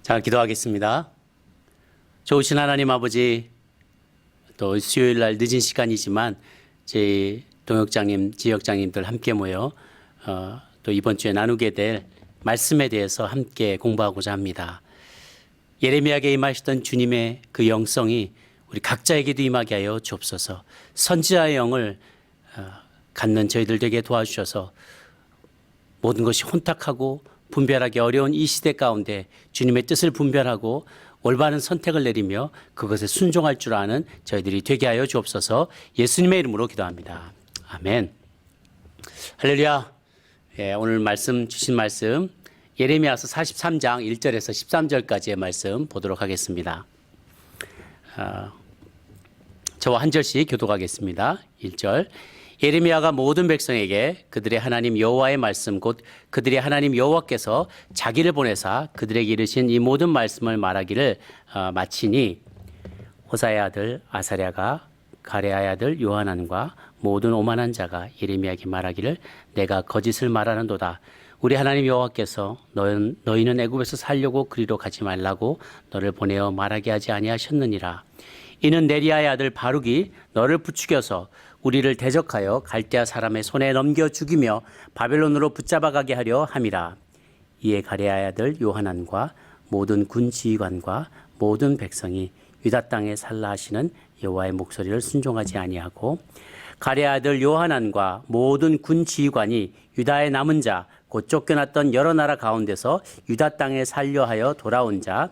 자, 기도하겠습니다. 좋으신 하나님 아버지, 또 수요일 날 늦은 시간이지만 저희 동역장님, 지역장님들 함께 모여 또 이번 주에 나누게 될 말씀에 대해서 함께 공부하고자 합니다. 예레미야에게 임하시던 주님의 그 영성이 우리 각자에게도 임하게 하여 주옵소서. 선지자의 영을 갖는 저희들 되게 도와주셔서 모든 것이 혼탁하고 분별하기 어려운 이 시대 가운데 주님의 뜻을 분별하고 올바른 선택을 내리며 그것에 순종할 줄 아는 저희들이 되게 하여 주옵소서. 예수님의 이름으로 기도합니다. 아멘. 할렐루야. 오늘 말씀 주신 말씀 예레미야서 43장 1절에서 13절까지의 말씀 보도록 하겠습니다. 저와 한 절씩 교독하겠습니다. 1절. 예레미야가 모든 백성에게 그들의 하나님 여호와의 말씀 곧 그들의 하나님 여호와께서 자기를 보내사 그들에게 이르신 이 모든 말씀을 말하기를 마치니 호사의 아들 아사랴가 가레아의 아들 요하난과 모든 오만한 자가 예레미야에게 말하기를 내가 거짓을 말하는도다. 우리 하나님 여호와께서 너희는 애굽에서 살려고 그리로 가지 말라고 너를 보내어 말하게 하지 아니하셨느니라. 이는 네리야의 아들 바룩이 너를 부추겨서 우리를 대적하여 갈대아 사람의 손에 넘겨 죽이며 바벨론으로 붙잡아가게 하려 함이라. 이에 가레아의 아들 요하난과 모든 군 지휘관과 모든 백성이 유다 땅에 살라 하시는 여호와의 목소리를 순종하지 아니하고 가레아의 아들 요하난과 모든 군 지휘관이 유다의 남은 자 곧 쫓겨났던 여러 나라 가운데서 유다 땅에 살려 하여 돌아온 자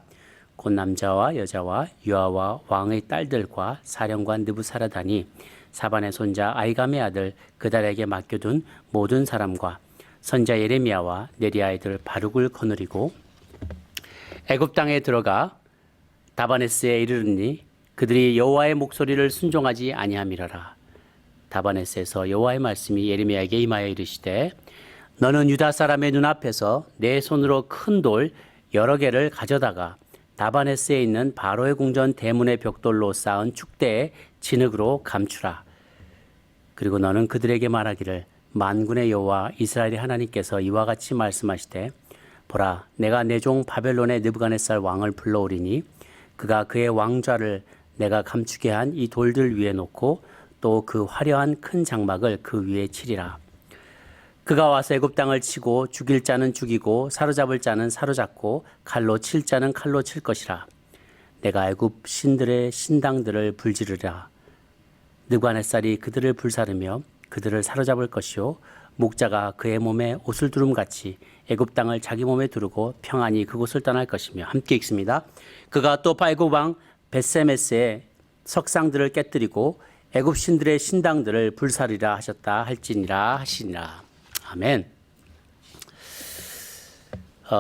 곧 남자와 여자와 유아와 왕의 딸들과 사령관 느부사라단이 사반의 손자 아이감의 아들 그달에게 맡겨둔 모든 사람과 선자 예레미야와 네리야의 아들 바룩을 거느리고 애굽 땅에 들어가 다바네스에 이르르니 그들이 여호와의 목소리를 순종하지 아니함이라라. 다바네스에서 여호와의 말씀이 예레미야에게 임하여 이르시되 너는 유다 사람의 눈앞에서 내 손으로 큰 돌 여러 개를 가져다가 다바네스에 있는 바로의 궁전 대문의 벽돌로 쌓은 축대에 진흙으로 감추라. 그리고 너는 그들에게 말하기를 만군의 여호와 이스라엘의 하나님께서 이와 같이 말씀하시되 보라 내가 내 종 바벨론의 느부갓네살 왕을 불러오리니 그가 그의 왕좌를 내가 감추게 한 이 돌들 위에 놓고 또 그 화려한 큰 장막을 그 위에 치리라. 그가 와서 애굽 땅을 치고 죽일 자는 죽이고 사로잡을 자는 사로잡고 칼로 칠 자는 칼로 칠 것이라. 내가 애굽 신들의 신당들을 불지르라. 느부갓네살이 그들을 불사르며 그들을 사로잡을 것이요 목자가 그의 몸에 옷을 두름같이 애굽 땅을 자기 몸에 두르고 평안히 그곳을 떠날 것이며. 함께 읽습니다. 그가 또 애굽 왕 벳세메스의 석상들을 깨뜨리고 애굽 신들의 신당들을 불사르리라 하셨다 할지니라 하시니라. 아멘.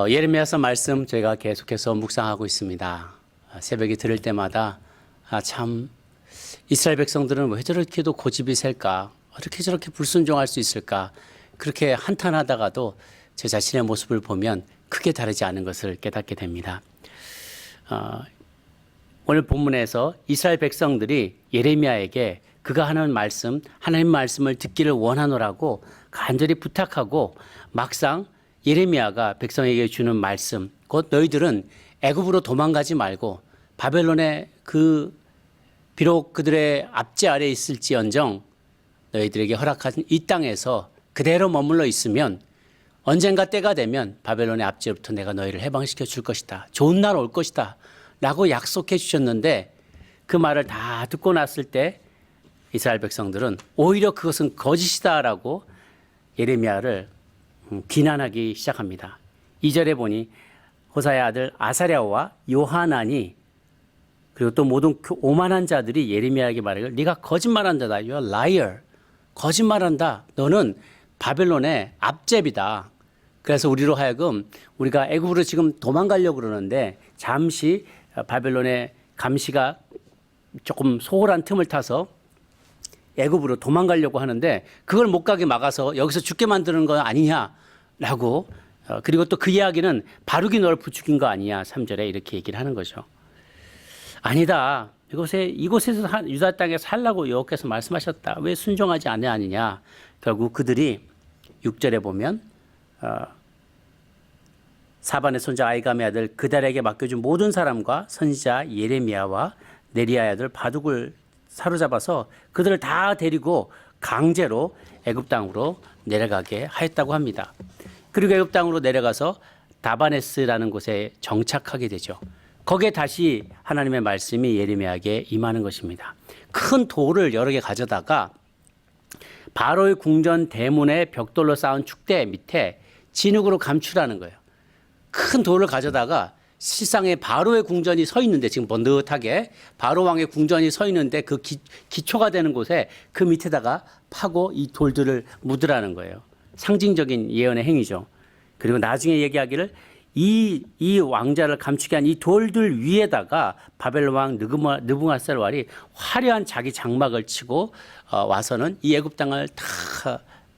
예레미야서 말씀 저희가 계속해서 묵상하고 있습니다. 새벽에 들을 때마다 참 이스라엘 백성들은 왜 저렇게도 고집이 셀까? 어떻게 저렇게 불순종할 수 있을까? 그렇게 한탄하다가도 제 자신의 모습을 보면 크게 다르지 않은 것을 깨닫게 됩니다. 오늘 본문에서 이스라엘 백성들이 예레미야에게 그가 하는 말씀, 하나님 말씀을 듣기를 원하노라고 간절히 부탁하고 막상 예레미야가 백성에게 주는 말씀, 곧 너희들은 애굽으로 도망가지 말고 바벨론의 비록 그들의 압제 아래에 있을지언정 너희들에게 허락한 이 땅에서 그대로 머물러 있으면 언젠가 때가 되면 바벨론의 압제로부터 내가 너희를 해방시켜 줄 것이다. 좋은 날 올 것이다. 라고 약속해 주셨는데 그 말을 다 듣고 났을 때 이스라엘 백성들은 오히려 그것은 거짓이다라고 예레미야를 비난하기 시작합니다. 2절에 보니 호사의 아들 아사랴와 요하난이 그리고 또 모든 오만한 자들이 예레미야에게 말하기를 네가 거짓말한 자다. You're a liar. 거짓말한다. 너는 바벨론의 압제비다. 그래서 우리로 하여금 우리가 애굽으로 지금 도망가려고 그러는데 잠시 바벨론의 감시가 조금 소홀한 틈을 타서 애굽으로 도망가려고 하는데 그걸 못 가게 막아서 여기서 죽게 만드는 거 아니냐라고 그리고 또 그 이야기는 바룩이 널 부추긴 거 아니냐 3절에 이렇게 얘기를 하는 거죠. 아니다. 이곳에서 유다 땅에 살라고 여호와께서 말씀하셨다. 왜 순종하지 않느냐. 결국 그들이 6절에 보면 사반의 손자 아이감의 아들 그달에게 맡겨준 모든 사람과 선지자 예레미야와 네리야의 아들 바둑을 사로잡아서 그들을 다 데리고 강제로 애굽 땅으로 내려가게 하였다고 합니다. 그리고 애굽 땅으로 내려가서 다바네스라는 곳에 정착하게 되죠. 거기에 다시 하나님의 말씀이 예레미야에게 임하는 것입니다. 큰 돌을 여러 개 가져다가 바로의 궁전 대문에 벽돌로 쌓은 축대 밑에 진흙으로 감추라는 거예요. 큰 돌을 가져다가 실상에 바로의 궁전이 서 있는데, 지금 번듯하게 바로 왕의 궁전이 서 있는데 그 기초가 되는 곳에 그 밑에다가 파고 이 돌들을 묻으라는 거예요. 상징적인 예언의 행위죠. 그리고 나중에 얘기하기를 이 왕자를 감추게 한 이 돌들 위에다가 바벨론 왕 느부갓네살이 화려한 자기 장막을 치고 와서는 이 애굽 땅을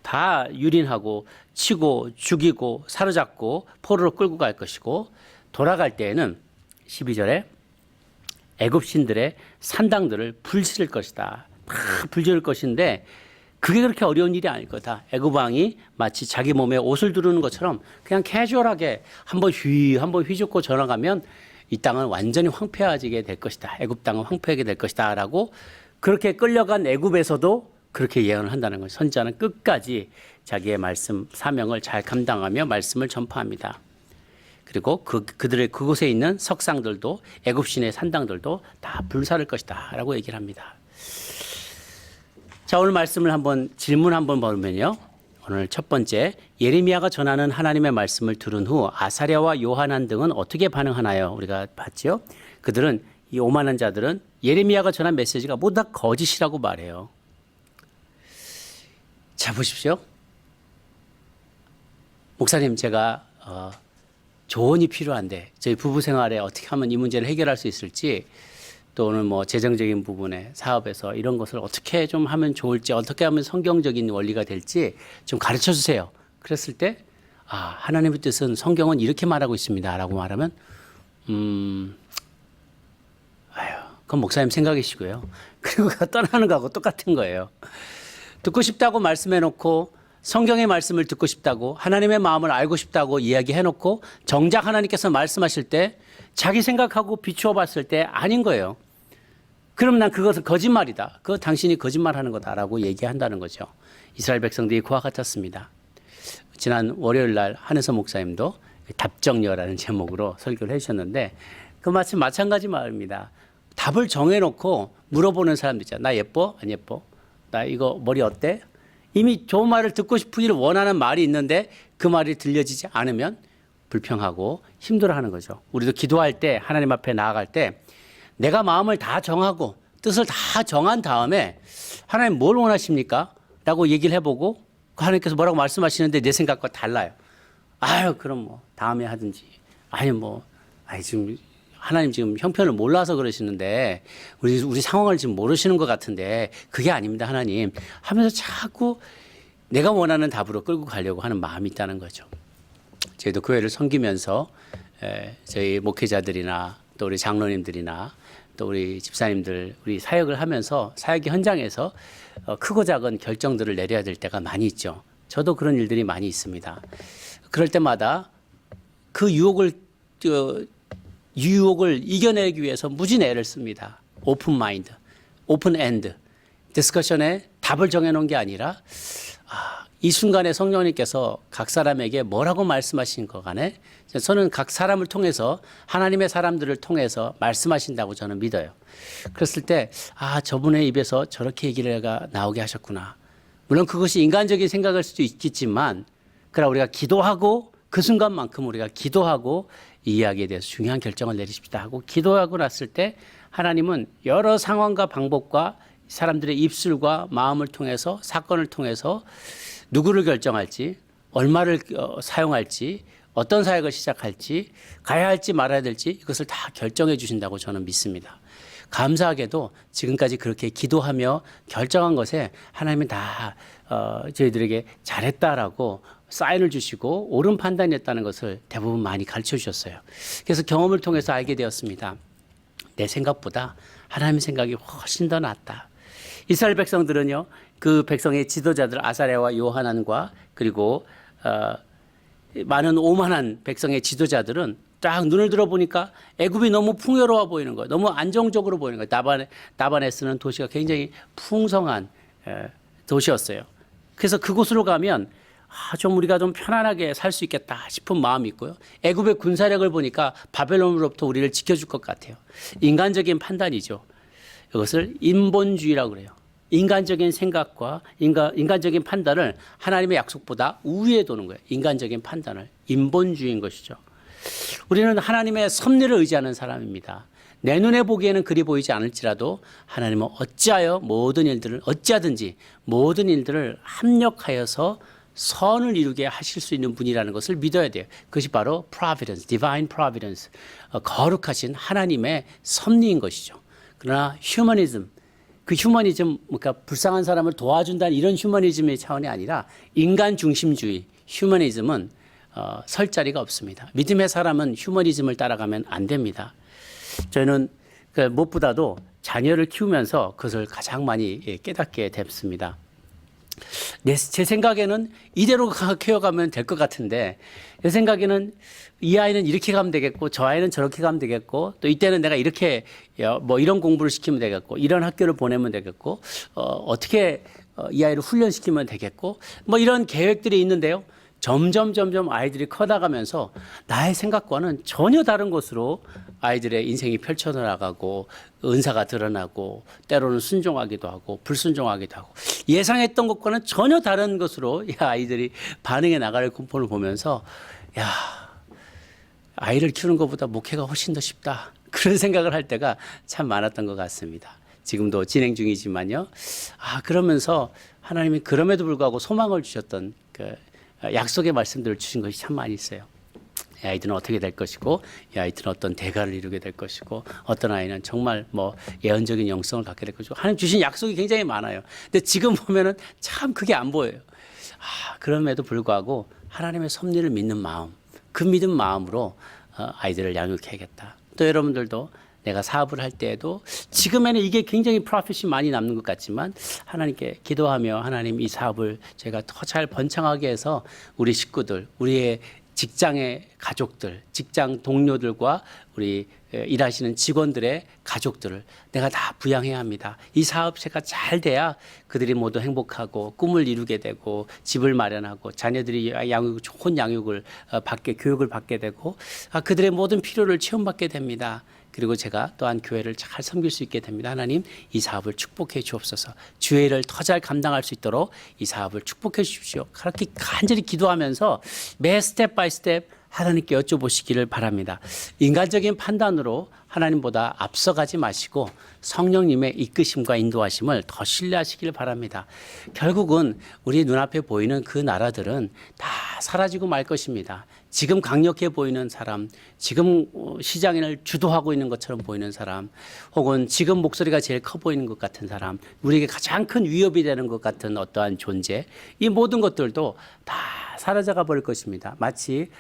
다 유린하고 치고 죽이고 사로잡고 포로로 끌고 갈 것이고, 돌아갈 때에는 12절에 애굽 신들의 산당들을 불지를 것이다. 다 불지를 것인데 그게 그렇게 어려운 일이 아닐 거다. 애굽 왕이 마치 자기 몸에 옷을 두르는 것처럼 그냥 캐주얼하게 한번 휘젓고 전화가면 이 땅은 완전히 황폐해지게 될 것이다. 애굽 땅은 황폐하게 될 것이다. 라고 그렇게 끌려간 애굽에서도 그렇게 예언을 한다는 거예요. 선지자는 끝까지 자기의 말씀, 사명을 잘 감당하며 말씀을 전파합니다. 그리고 그들의 그곳에 있는 석상들도 애굽 신의 산당들도 다 불사를 것이다. 라고 얘기를 합니다. 자, 오늘 말씀을 질문 한번 보면요. 오늘 첫 번째, 예레미야가 전하는 하나님의 말씀을 들은 후 아사랴와 요하난 등은 어떻게 반응하나요? 우리가 봤죠. 그들은, 이 오만한 자들은 예레미야가 전한 메시지가 모두 다 거짓이라고 말해요. 자, 보십시오. 목사님, 제가 조언이 필요한데 저희 부부 생활에 어떻게 하면 이 문제를 해결할 수 있을지, 또는 뭐 재정적인 부분에 사업에서 이런 것을 어떻게 좀 하면 좋을지, 어떻게 하면 성경적인 원리가 될지 좀 가르쳐 주세요. 그랬을 때, 하나님의 뜻은 성경은 이렇게 말하고 있습니다. 라고 말하면, 그건 목사님 생각이시고요. 그리고 떠나는 거하고 똑같은 거예요. 듣고 싶다고 말씀해 놓고, 성경의 말씀을 듣고 싶다고, 하나님의 마음을 알고 싶다고 이야기해 놓고, 정작 하나님께서 말씀하실 때 자기 생각하고 비추어 봤을 때 아닌 거예요. 그럼 난 그것은 거짓말이다. 그거 당신이 거짓말하는 거다라고 얘기한다는 거죠. 이스라엘 백성들이 그와 같았습니다. 지난 월요일 날 한혜서 목사님도 답정여라는 제목으로 설교를 해주셨는데, 그 마찬가지 말입니다. 답을 정해놓고 물어보는 사람들 있잖아요. 나 예뻐? 안 예뻐? 나 이거 머리 어때? 이미 좋은 말을 듣고 싶으기를 원하는 말이 있는데 그 말이 들려지지 않으면 불평하고 힘들어하는 거죠. 우리도 기도할 때, 하나님 앞에 나아갈 때 내가 마음을 다 정하고 뜻을 다 정한 다음에 하나님 뭘 원하십니까? 라고 얘기를 해보고 하나님께서 뭐라고 말씀하시는데 내 생각과 달라요. 그럼 뭐 다음에 하든지. 지금 하나님 지금 형편을 몰라서 그러시는데 우리 상황을 지금 모르시는 것 같은데 그게 아닙니다, 하나님. 하면서 자꾸 내가 원하는 답으로 끌고 가려고 하는 마음이 있다는 거죠. 저희도 교회를 섬기면서 저희 목회자들이나 또 우리 장로님들이나 또 우리 집사님들, 우리 사역을 하면서 사역의 현장에서 크고 작은 결정들을 내려야 될 때가 많이 있죠. 저도 그런 일들이 많이 있습니다. 그럴 때마다 그 유혹을 이겨내기 위해서 무진 애를 씁니다. 오픈 마인드, 오픈 엔드. 디스커션에 답을 정해놓은 게 아니라 이 순간에 성령님께서 각 사람에게 뭐라고 말씀하신 것 간에 저는 각 사람을 통해서 하나님의 사람들을 통해서 말씀하신다고 저는 믿어요. 그랬을 때 저분의 입에서 저렇게 얘기를 나오게 하셨구나. 물론 그것이 인간적인 생각일 수도 있겠지만 그러나 우리가 기도하고 그 순간만큼 우리가 기도하고 이 이야기에 대해서 중요한 결정을 내리십시다 하고 기도하고 났을 때 하나님은 여러 상황과 방법과 사람들의 입술과 마음을 통해서 사건을 통해서 누구를 결정할지, 얼마를 사용할지, 어떤 사역을 시작할지, 가야 할지 말아야 될지 이것을 다 결정해 주신다고 저는 믿습니다. 감사하게도 지금까지 그렇게 기도하며 결정한 것에 하나님은 다 저희들에게 잘했다라고 사인을 주시고 옳은 판단이었다는 것을 대부분 많이 가르쳐 주셨어요. 그래서 경험을 통해서 알게 되었습니다. 내 생각보다 하나님의 생각이 훨씬 더 낫다. 이스라엘 백성들은요, 그 백성의 지도자들 아사랴와 요하난과 그리고 많은 오만한 백성의 지도자들은 딱 눈을 들어보니까 애굽이 너무 풍요로워 보이는 거예요. 너무 안정적으로 보이는 거예요. 나바네스는 도시가 굉장히 풍성한 도시였어요. 그래서 그곳으로 가면 좀 우리가 좀 편안하게 살 수 있겠다 싶은 마음이 있고요. 애굽의 군사력을 보니까 바벨론으로부터 우리를 지켜줄 것 같아요. 인간적인 판단이죠. 이것을 인본주의라고 그래요. 인간적인 생각과 인간적인 판단을 하나님의 약속보다 우위에 두는 거예요. 인간적인 판단을. 인본주의인 것이죠. 우리는 하나님의 섭리를 의지하는 사람입니다. 내 눈에 보기에는 그리 보이지 않을지라도 하나님은 어찌하든지 모든 일들을 합력하여서 선을 이루게 하실 수 있는 분이라는 것을 믿어야 돼요. 그것이 바로 providence, divine providence, 거룩하신 하나님의 섭리인 것이죠. 그러나 휴머니즘, 그 휴머니즘, 그러니까 불쌍한 사람을 도와준다는 이런 휴머니즘의 차원이 아니라 인간 중심주의, 휴머니즘은 설 자리가 없습니다. 믿음의 사람은 휴머니즘을 따라가면 안 됩니다. 저희는 무엇보다도 자녀를 키우면서 그것을 가장 많이 깨닫게 됐습니다. 제 생각에는 이대로 키워가면 될 것 같은데 내 생각에는 이 아이는 이렇게 가면 되겠고 저 아이는 저렇게 가면 되겠고 또 이때는 내가 이렇게 이런 공부를 시키면 되겠고 이런 학교를 보내면 되겠고 어떻게 이 아이를 훈련시키면 되겠고 이런 계획들이 있는데요. 점점 아이들이 커나가면서 나의 생각과는 전혀 다른 것으로 아이들의 인생이 펼쳐나가고 은사가 드러나고 때로는 순종하기도 하고 불순종하기도 하고 예상했던 것과는 전혀 다른 것으로 아이들이 반응해 나갈 공포를 보면서 아이를 키우는 것보다 목회가 훨씬 더 쉽다. 그런 생각을 할 때가 참 많았던 것 같습니다. 지금도 진행 중이지만요. 그러면서 하나님이 그럼에도 불구하고 소망을 주셨던 약속의 말씀들을 주신 것이 참 많이 있어요. 이 아이들은 어떻게 될 것이고 이 아이들은 어떤 대가를 이루게 될 것이고 어떤 아이는 정말 예언적인 영성을 갖게 될 것이고 하나님 주신 약속이 굉장히 많아요. 근데 지금 보면은 참 그게 안 보여요. 그럼에도 불구하고 하나님의 섭리를 믿는 마음, 그 믿음 마음으로 아이들을 양육해야겠다. 또 여러분들도 내가 사업을 할 때에도 지금에는 이게 굉장히 프로핏이 많이 남는 것 같지만 하나님께 기도하며 하나님 이 사업을 제가 더 잘 번창하게 해서 우리 식구들, 우리의 직장의 가족들, 직장 동료들과 우리 일하시는 직원들의 가족들을 내가 다 부양해야 합니다. 이 사업체가 잘 돼야 그들이 모두 행복하고 꿈을 이루게 되고 집을 마련하고 자녀들이 좋은 양육을 교육을 받게 되고 그들의 모든 필요를 체험받게 됩니다. 그리고 제가 또한 교회를 잘 섬길 수 있게 됩니다. 하나님 이 사업을 축복해 주옵소서. 주의 일을 더 잘 감당할 수 있도록 이 사업을 축복해 주십시오. 그렇게 간절히 기도하면서 매 스텝 바이 스텝 하나님께 여쭤보시기를 바랍니다. 인간적인 판단으로 하나님보다 앞서가지 마시고 성령님의 이끄심과 인도하심을 더 신뢰하시길 바랍니다. 결국은 우리 눈앞에 보이는 그 나라들은 다 사라지고 말 것입니다. 지금 강력해 보이는 사람, 지금 시장을 주도하고 있는 것처럼 보이는 사람, 혹은 지금 목소리가 제일 커 보이는 것 같은 사람, 우리에게 가장 큰 위협이 되는 것 같은 어떠한 존재, 이 모든 것들도 다 사라져가 버릴 것입니다. 마치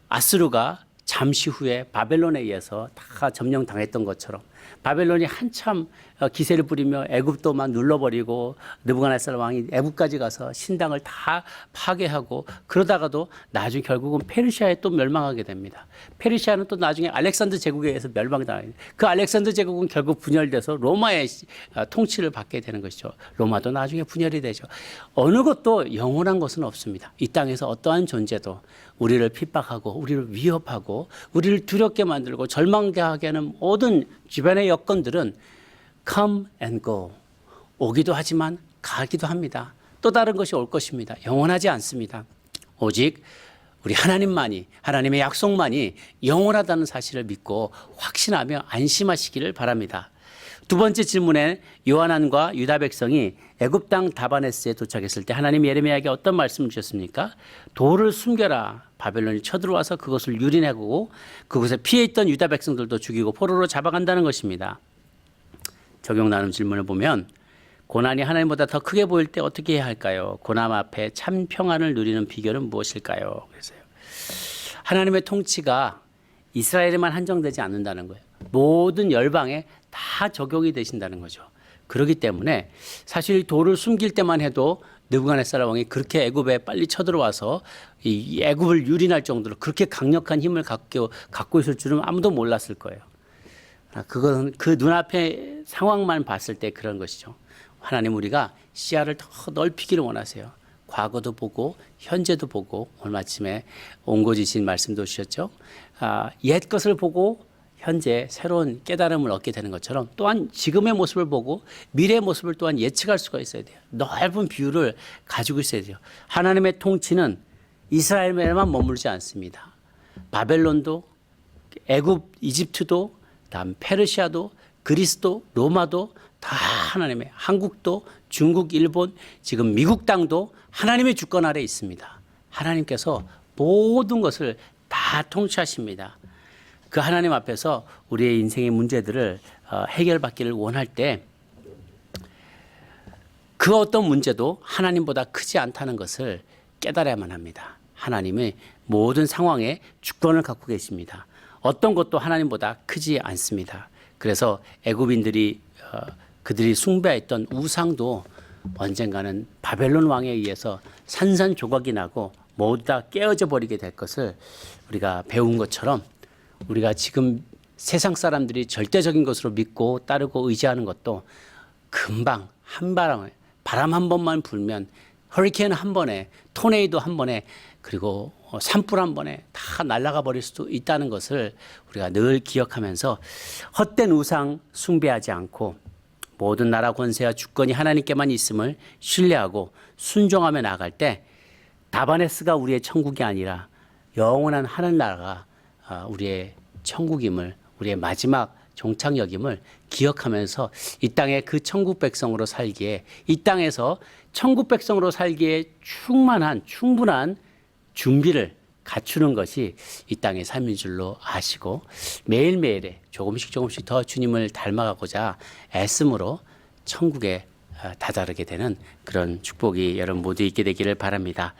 아스루가 잠시 후에 바벨론에 의해서 다 점령당했던 것처럼 바벨론이 한참 기세를 부리며 애굽도 막 눌러버리고 느부갓네살 왕이 애굽까지 가서 신당을 다 파괴하고 그러다가도 나중에 결국은 페르시아에 또 멸망하게 됩니다. 페르시아는 또 나중에 알렉산더 제국에 의해서 멸망당해요. 그 알렉산더 제국은 결국 분열돼서 로마의 통치를 받게 되는 것이죠. 로마도 나중에 분열이 되죠. 어느 것도 영원한 것은 없습니다. 이 땅에서 어떠한 존재도 우리를 핍박하고 우리를 위협하고 우리를 두렵게 만들고 절망하게 하는 모든 주변의 여건들은 come and go. 오기도 하지만 가기도 합니다. 또 다른 것이 올 것입니다. 영원하지 않습니다. 오직 우리 하나님만이, 하나님의 약속만이 영원하다는 사실을 믿고 확신하며 안심하시기를 바랍니다. 두 번째 질문에 요하난과 유다 백성이 애굽 땅 다바네스에 도착했을 때 하나님 예레미야에게 어떤 말씀을 주셨습니까? 돌을 숨겨라. 바벨론이 쳐들어와서 그것을 유린하고 그곳에 피해 있던 유다 백성들도 죽이고 포로로 잡아간다는 것입니다. 적용 나눔 질문을 보면 고난이 하나님보다 더 크게 보일 때 어떻게 해야 할까요? 고난 앞에 참 평안을 누리는 비결은 무엇일까요? 그래서요. 하나님의 통치가 이스라엘에만 한정되지 않는다는 거예요. 모든 열방에 다 적용이 되신다는 거죠. 그렇기 때문에 사실 돌을 숨길 때만 해도 느부갓네살 왕이 그렇게 애굽에 빨리 쳐들어와서 이 애굽을 유린할 정도로 그렇게 강력한 힘을 갖고 있을 줄은 아무도 몰랐을 거예요. 그건 그 눈앞의 상황만 봤을 때 그런 것이죠. 하나님 우리가 시야를 더 넓히기를 원하세요. 과거도 보고 현재도 보고 오늘 아침에 옹고지신 말씀도 주셨죠. 옛 것을 보고 현재 새로운 깨달음을 얻게 되는 것처럼 또한 지금의 모습을 보고 미래의 모습을 또한 예측할 수가 있어야 돼요. 넓은 비유를 가지고 있어야 돼요. 하나님의 통치는 이스라엘에만 머물지 않습니다. 바벨론도 애굽, 이집트도 다음 페르시아도 그리스도, 로마도 다 하나님의, 한국도, 중국, 일본, 지금 미국 땅도 하나님의 주권 아래 있습니다. 하나님께서 모든 것을 다 통치하십니다. 그 하나님 앞에서 우리의 인생의 문제들을 해결받기를 원할 때 그 어떤 문제도 하나님보다 크지 않다는 것을 깨달아야만 합니다. 하나님의 모든 상황에 주권을 갖고 계십니다. 어떤 것도 하나님보다 크지 않습니다. 그래서 애굽인들이 그들이 숭배했던 우상도 언젠가는 바벨론 왕에 의해서 산산조각이 나고 모두 다 깨어져 버리게 될 것을 우리가 배운 것처럼 우리가 지금 세상 사람들이 절대적인 것으로 믿고 따르고 의지하는 것도 금방 한 바람에 바람 한 번만 불면 허리케인 한 번에 토네이도 한 번에 그리고 산불 한 번에 다 날아가 버릴 수도 있다는 것을 우리가 늘 기억하면서 헛된 우상 숭배하지 않고 모든 나라 권세와 주권이 하나님께만 있음을 신뢰하고 순종하며 나아갈 때 다바네스가 우리의 천국이 아니라 영원한 하늘나라가 우리의 천국임을 우리의 마지막 종착역임을 기억하면서 이 땅에 그 천국 백성으로 살기에 이 땅에서 천국 백성으로 살기에 충분한 준비를 갖추는 것이 이 땅의 삶인 줄로 아시고 매일매일에 조금씩 더 주님을 닮아가고자 애씀으로 천국에 다다르게 되는 그런 축복이 여러분 모두 있게 되기를 바랍니다.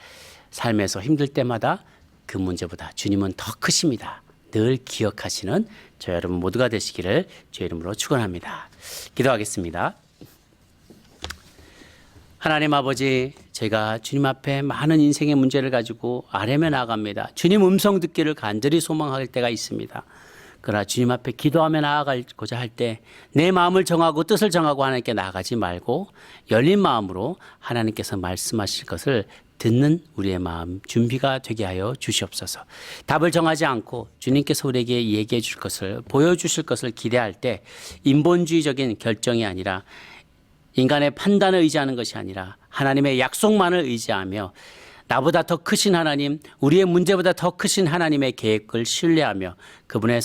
삶에서 힘들 때마다 그 문제보다 주님은 더 크십니다. 늘 기억하시는 저 여러분 모두가 되시기를 주의 이름으로 축원합니다. 기도하겠습니다. 하나님 아버지, 제가 주님 앞에 많은 인생의 문제를 가지고 아뢰며 나아갑니다. 주님 음성 듣기를 간절히 소망할 때가 있습니다. 그러나 주님 앞에 기도하며 나아가고자 할 때 내 마음을 정하고 뜻을 정하고 하나님께 나아가지 말고 열린 마음으로 하나님께서 말씀하실 것을 듣는 우리의 마음 준비가 되게 하여 주시옵소서. 답을 정하지 않고 주님께서 우리에게 얘기해 줄 것을 보여주실 것을 기대할 때 인본주의적인 결정이 아니라 인간의 판단을 의지하는 것이 아니라 하나님의 약속만을 의지하며 나보다 더 크신 하나님, 우리의 문제보다 더 크신 하나님의 계획을 신뢰하며 그분의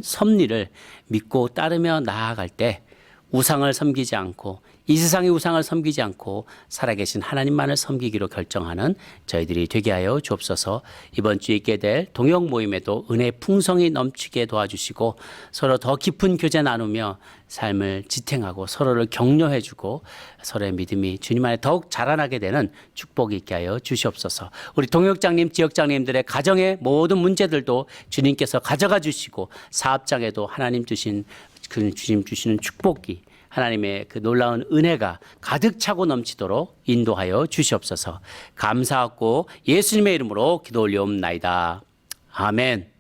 섭리를 믿고 따르며 나아갈 때 우상을 섬기지 않고 이 세상의 우상을 섬기지 않고 살아계신 하나님만을 섬기기로 결정하는 저희들이 되게 하여 주옵소서. 이번 주에 있게 될 동역 모임에도 은혜의 풍성이 넘치게 도와주시고 서로 더 깊은 교제 나누며 삶을 지탱하고 서로를 격려해주고 서로의 믿음이 주님 안에 더욱 자라나게 되는 축복이 있게 하여 주시옵소서. 우리 동역장님, 지역장님들의 가정의 모든 문제들도 주님께서 가져가 주시고 사업장에도 하나님 주신 주님 주시는 축복이 하나님의 그 놀라운 은혜가 가득 차고 넘치도록 인도하여 주시옵소서. 감사하고 예수님의 이름으로 기도 올리옵나이다. 아멘.